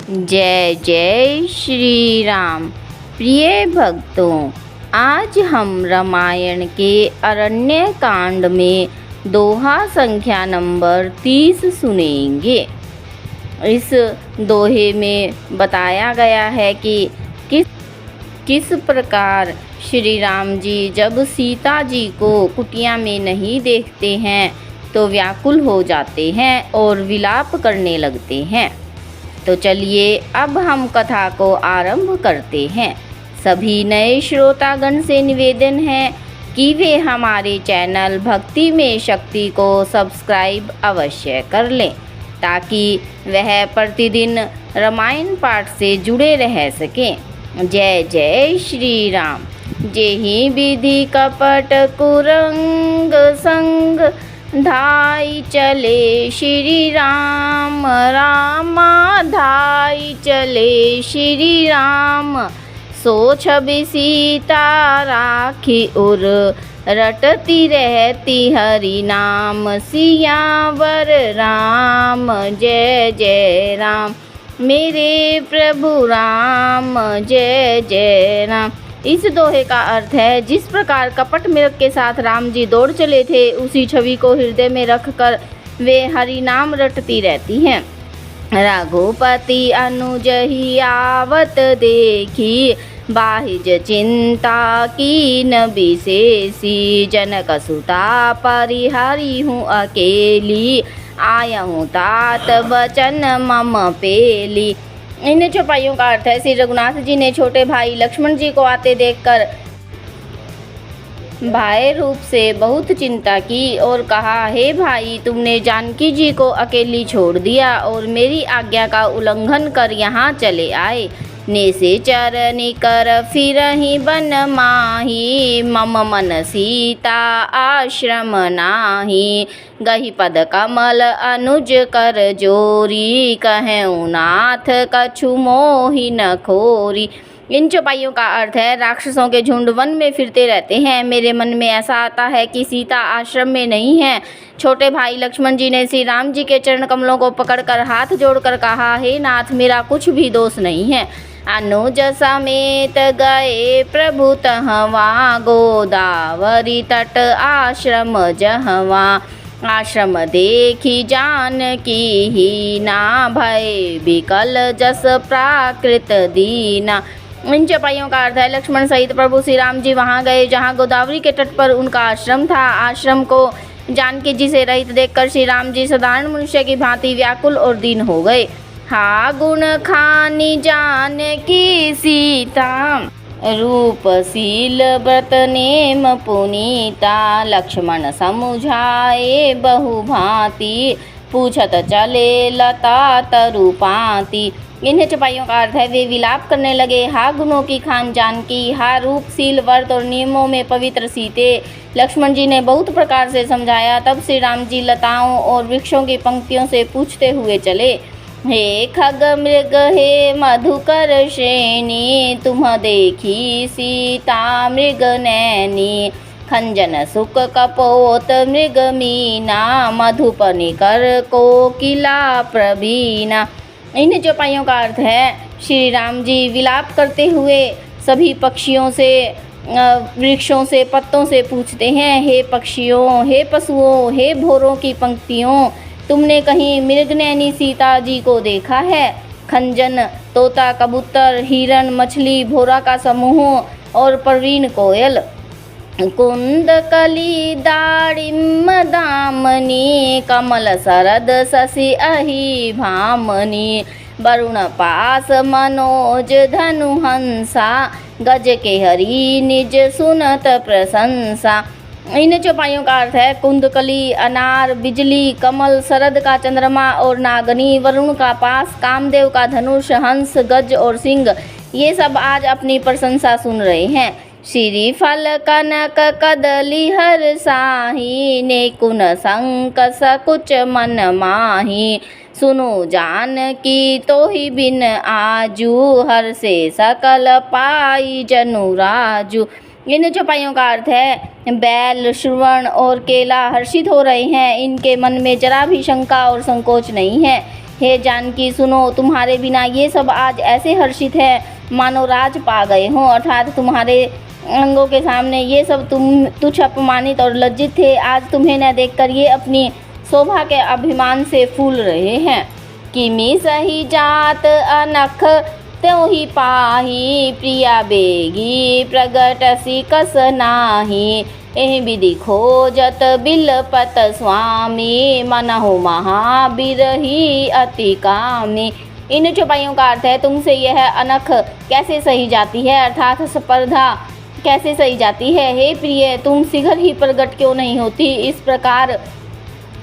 जय जय श्री राम। प्रिय भक्तों, आज हम रामायण के अरण्य कांड में दोहा संख्या नंबर 30 सुनेंगे। इस दोहे में बताया गया है कि किस प्रकार श्री राम जी जब सीता जी को कुटिया में नहीं देखते हैं तो व्याकुल हो जाते हैं और विलाप करने लगते हैं। तो चलिए अब हम कथा को आरंभ करते हैं। सभी नए श्रोतागण से निवेदन है कि वे हमारे चैनल भक्ति में शक्ति को सब्सक्राइब अवश्य कर लें ताकि वह प्रतिदिन रामायण पाठ से जुड़े रह सकें। जय जय श्री राम। जेहि विधि कपट कुरंग संग धाई चले श्री राम। रामा धाई चले श्री राम। सो छवि सीता राखी उर रटती रहती हरि नाम। सियावर राम जय जय राम। मेरे प्रभु राम जय जय राम। इस दोहे का अर्थ है, जिस प्रकार कपट मृग के साथ राम जी दौड़ चले थे उसी छवि को हृदय में रखकर वे हरि नाम रटती रहती हैं। रघुपति अनुज ही आवत देखी बाहिज चिंता कीन विशेषी। जनक सुता परिहरी हूँ अकेली आयहूँ तात बचन मम पेली। इन चौपाइयों का अर्थ है, श्री रघुनाथ जी ने छोटे भाई लक्ष्मण जी को आते देखकर भाई रूप से बहुत चिंता की और कहा, हे भाई, तुमने जानकी जी को अकेली छोड़ दिया और मेरी आज्ञा का उल्लंघन कर यहाँ चले आए। नेसे चरनी कर फिरहि बन माही। मम मन सीता आश्रम नाही। गहि पद कमल अनुज कर जोरी। कहऊँ नाथ कछु मोहि न खोरी। इन चौपाइयों का अर्थ है, राक्षसों के झुंड वन में फिरते रहते हैं। मेरे मन में ऐसा आता है कि सीता आश्रम में नहीं है। छोटे भाई लक्ष्मण जी ने श्री राम जी के चरण कमलों को पकड़कर हाथ जोड़कर कहा, हे नाथ, मेरा कुछ भी दोष नहीं है। अनुज समेत गए प्रभु तहवा। गोदावरी तट आश्रम जहवा। आश्रम देखी जानकी हीना। भय विकल जस प्राकृत दीना। इन चौपाइयों का अर्थ है, लक्ष्मण सहित प्रभु श्री राम जी वहाँ गए जहाँ गोदावरी के तट पर उनका आश्रम था। आश्रम को जानकी जी से रहित देखकर श्री राम जी साधारण मनुष्य की भांति व्याकुल और दीन हो गए। हा गुण खानी जानकी सीता। रूपशील व्रत नेम पुनीता। लक्ष्मण समुझाए बहु भांति। पूछत चले लता तरुपाती। इन्हें चौपाइयों का अर्थ है, वे विलाप करने लगे। हा गुणों की खान जानकी, हा रूपशील व्रत और नियमों में पवित्र सीते। लक्ष्मण जी ने बहुत प्रकार से समझाया। तब श्री राम जी लताओं और वृक्षों की पंक्तियों से पूछते हुए चले, हे खग मृग हे मधुकर श्रेणी। तुम देखी सीता मृग नैनी। खंजन सुख कपोत मृग मीना। मधुपनि कर कोकिला प्रवीणा। इन चौपाइयों का अर्थ है, श्री राम जी विलाप करते हुए सभी पक्षियों से, वृक्षों से, पत्तों से पूछते हैं, हे पक्षियों, हे पशुओं, हे भौरों की पंक्तियों, तुमने कहीं मृगनैनी सीता जी को देखा है? खंजन तोता, कबूतर, हिरण, मछली, भौरा का समूह और प्रवीण कोयल। कुंद कली दाड़िम दामनी। कमल सरद शशि अहि भामनी। वरुण पास मनोज धनु हंसा। गज के हरि निज सुनत प्रशंसा। इन चौपाइयों का अर्थ है, कुंदकली अनार, बिजली, कमल, शरद का चंद्रमा और नागनी, वरुण का पास, कामदेव का धनुष, हंस, गज और सिंह, ये सब आज अपनी प्रशंसा सुन रहे हैं। श्री फल कनक कदली हर साही। नेकुन संक सकुच मन माही। सुनो जानकी तोहि बिन आजू। हर से सकल पाई जनु राजू। इन चौपाइयों का अर्थ है, बैल, श्रवण और केला हर्षित हो रहे हैं। इनके मन में जरा भी शंका और संकोच नहीं है। हे जानकी सुनो, तुम्हारे बिना ये सब आज ऐसे हर्षित है मानो राज पा गए हों। अर्थात तुम्हारे अंगों के सामने ये सब तुम तुच्छ, अपमानित और लज्जित थे। आज तुम्हें न देखकर ये अपनी शोभा के अभिमान से फूल रहे हैं। किमी सही जात अनख त्यों ही पाही, प्रिया बेगी प्रगटसी कस नाही। एहि विधि खोजत बिलपत स्वामी, मनहु महाबिरही अति कामी। इन चौपाइयों का अर्थ है, तुमसे यह अनख कैसे सही जाती है, अर्थात स्पर्धा कैसे सही जाती है। हे प्रिय, तुम शीघ्र ही प्रकट क्यों नहीं होती। इस प्रकार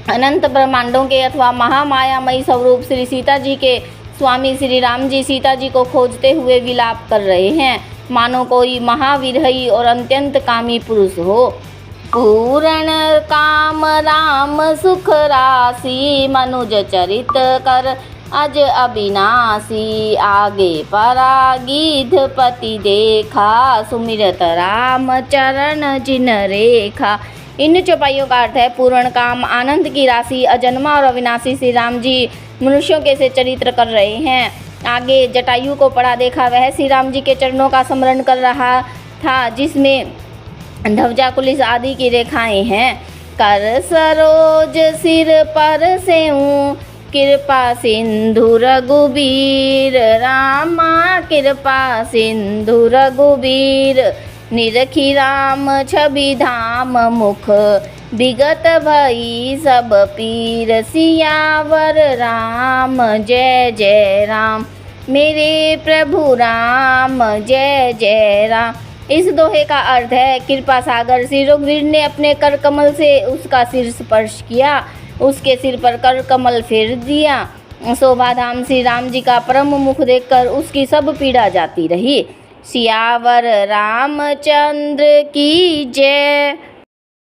अनंत ब्रह्मांडों के अथवा महामायामयी स्वरूप श्री सीता जी के स्वामी श्री राम जी सीता जी को खोजते हुए विलाप कर रहे हैं, मानो कोई महाविरही और अत्यंत कामी पुरुष हो। पूर्ण काम राम सुख राशि, मनुज चरित कर अज अविनाशी। आगे परागिध पति देखा, सुमिरत राम चरण जिन रेखा। इन चौपाइयों का अर्थ है, पूर्ण काम, आनंद की राशि, अजन्मा और अविनाशी श्री राम जी मनुष्यों के से चरित्र कर रहे हैं। आगे जटायु को पढ़ा देखा, वह श्री राम जी के चरणों का स्मरण कर रहा था, जिसमें ध्वजा कुलिस आदि की रेखाएं हैं। कर सरोज सिर पर सेऊं, कृपा सिंधु रघुबीर। रामा कृपा सिंधु रघुबीर, निरखी राम छवि धाम मुख। विगत भई सब पीर, सियावर राम जय जय राम। मेरे प्रभु राम जय जय राम। इस दोहे का अर्थ है, कृपा सागर श्री रघुवीर ने अपने कर कमल से उसका सिर स्पर्श किया, उसके सिर पर कर कमल फेर दिया। शोभाधाम श्री राम जी का परम मुख देखकर उसकी सब पीड़ा जाती रही। सियावर रामचंद्र की जय।